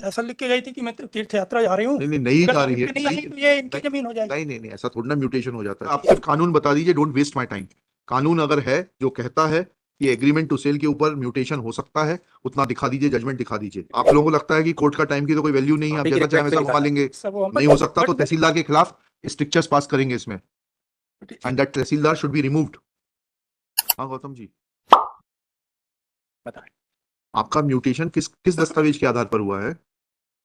ऐसा लिख के गई थी कि मैं तीर्थ यात्रा जा रही हूँ। नहीं जा रही है। नहीं आई तो ये इनकी जमीन हो जाएगी। नहीं ऐसा थोड़ा ना म्यूटेशन हो जाता है। आप सिर्फ कानून बता दीजिए, डोंट वेस्ट माय टाइम। कानून अगर है जो कहता है कि एग्रीमेंट टू सेल के ऊपर म्यूटेशन हो सकता है, उतना दिखा दीजिए, जजमेंट दिखा दीजिए। आप लोगों को लगता है कि कोर्ट का टाइम की तो कोई वैल्यू नहीं है, आप जैसा चाहे वैसा घुमा लेंगे। नहीं हो सकता तो तहसीलदार के खिलाफ स्ट्रिक्चर्स पास करेंगे इसमें, and that tehsildar should be removed. हाँ गौतम जी बताएं आपका म्यूटेशन किस किस दस्तावेज के आधार पर हुआ है?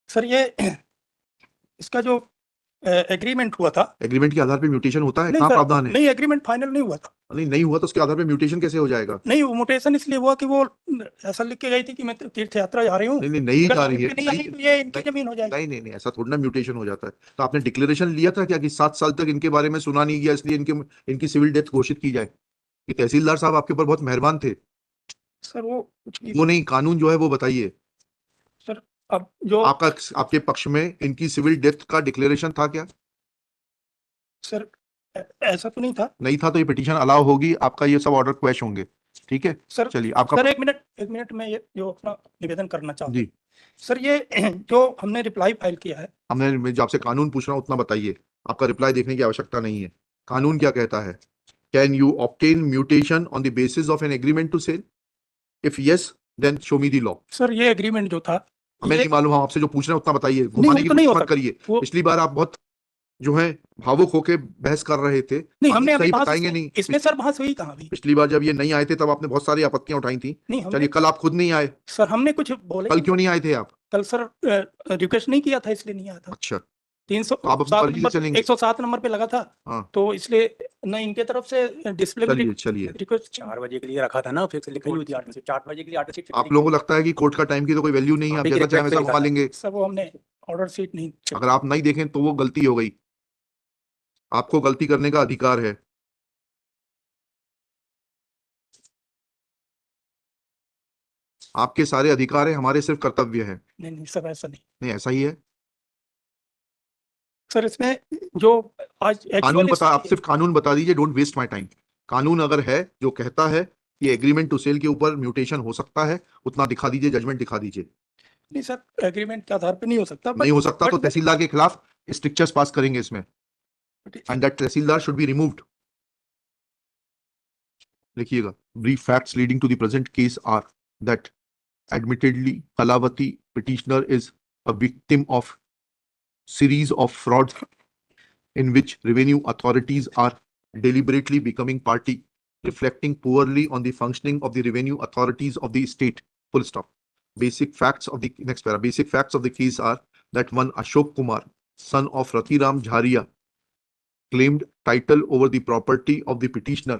सर, ये इसका जो एग्रीमेंट हुआ था। एग्रीमेंट के आधार पे म्यूटेशन होता है? नहीं कहाँ सर, प्रावधान है? नहीं एग्रीमेंट फाइनल नहीं हुआ था। नहीं हुआ तो उसके आधार पे म्यूटेशन कैसे हो जाएगा? नहीं, वो म्यूटेशन इसलिए हुआ कि वो ऐसा लिख के गई थी कि मैं तीर्थ यात्रा जा रही हूँ। नहीं जा रही है। नहीं आई तो ये इनकी जमीन हो जाएगी। नहीं ऐसा थोड़ा ना म्यूटेशन हो जाता है। तो आपने डिक्लेरेशन लिया था क्या कि 7 साल तक इनके बारे में सुना नहीं गया, इसलिए इनकी सिविल डेथ घोषित की जाए? कि तहसीलदार साहब आपके ऊपर बहुत मेहरबान थे? सर वो कुछ वो नहीं, कानून जो है वो बताइए। सर, अब जो आपके पक्ष में इनकी सिविल डेथ का डिक्लेरेशन था क्या? सर ऐसा तो नहीं था। नहीं था तो ये पिटीशन अलाउ होगी, आपका ये सब ऑर्डर क्वैश होंगे। ठीक है सर, चलिए आपका सर एक मिनट में ये जो अपना निवेदन करना चाहूँ जी। सर, ये जो हमने रिप्लाई फाइल किया है। मैं जो आपसे कानून पूछ रहा हूँ उतना बताइए, आपका रिप्लाई देखने की आवश्यकता नहीं है। कानून क्या कहता है? Can you obtain mutation on the basis of an agreement to sale? If yes then show me the law. Sir ये एग्रीमेंट जो था, हमें नहीं मालूम, हम आपसे जो पूछ रहे हैं उतना बताइए, नहीं, घुमाने हम की तो नहीं कोशिश हो मत करिए। वो पिछली बार आप बहुत जो है भावुक होके बहस कर रहे थे। नहीं, हमने अभी सही बहस बताएंगे नहीं? इसमें सर बहस हुई कहाँ हुई? पिछली बार जब ये नहीं आए थे तब आपने बहुत सारी आपत्तियां उठाई थी। नहीं, चलिए कल आप खुद नहीं आए। सर हमने कुछ बोले कल क्यों नहीं आए थे आप? कल सर रिक्वेस्ट नहीं किया था इसलिए नहीं आया था। अच्छा, 307 नंबर 107 नंबर पे लगा था। हाँ तो इसलिए न इनके तरफ से डिस्प्ले चलिए रिक्वेस्ट 4 बजे के लिए रखा था ना, फिक्स लिखी हुई थी 8 से 4 बजे के लिए 8 से। आप लोगों को लगता है कि कोर्ट का टाइम की तो कोई वैल्यू नहीं है, आप जैसा चाहे वैसा घुमा लेंगे। सर वो हमने ऑर्डर शीट नहीं अगर आप नहीं देखें तो वो गलती हो गई, आपको गलती करने का अधिकार है। आपके सारे अधिकार है, हमारे सिर्फ कर्तव्य है। नहीं सर, ऐसा नहीं ऐसा ही है सर। इसमें जो आज कानून आप सिर्फ कानून बता दीजिए, डोंट वेस्ट माय टाइम। कानून अगर है जो कहता है कि एग्रीमेंट टू सेल के ऊपर म्यूटेशन हो सकता है, उतना दिखा दीजिए, जजमेंट दिखा दीजिए। नहीं सर, एग्रीमेंट के आधार पे नहीं हो सकता। नहीं हो सकता तो तहसीलदार के खिलाफ स्ट्रिक्चर्स पास करेंगे इसमें, and that tehsildar should be removed. लिखिएगा, brief facts leading to the present case are that admittedly Kalavati petitioner is a victim of series of frauds in which revenue authorities are deliberately becoming party, reflecting poorly on the functioning of the revenue authorities of the state. Full stop. Basic facts of the next para. Basic facts of the case are that one Ashok Kumar, son of Rathiram Jharia, claimed title over the property of the petitioner